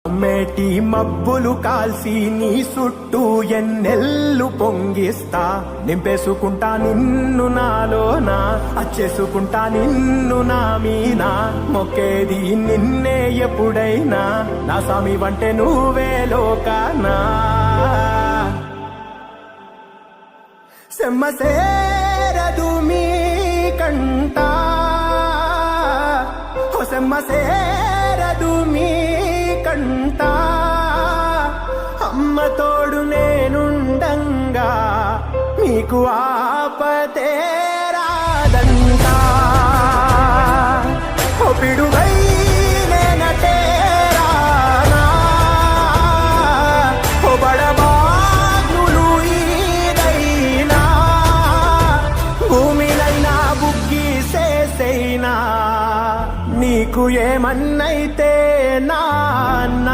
మేటి మబ్బులు కాల్సి నీ చుట్టూ ఎన్నెల్లు పొంగిస్తా నింపేసుకుంటా నిన్ను నాలోనా అచ్చేసుకుంటా నిన్ను నా మీద మొక్కేది నిన్నే ఎప్పుడైనా నా స్వామి వంటే నువ్వే లోకానా సెమ్మసేరదు మీ కంట సెమ్మసేరదు మీ కంట అమ్మ తోడు నేనుండంగా మీకు ఆపతే రాదంట ఓ పిడుగై నేనటే రానా ఓ బడబాగ్నులు ఈదైనా భూమినైనా బుగ్గి సేసైనా నీకు ఏమన్నా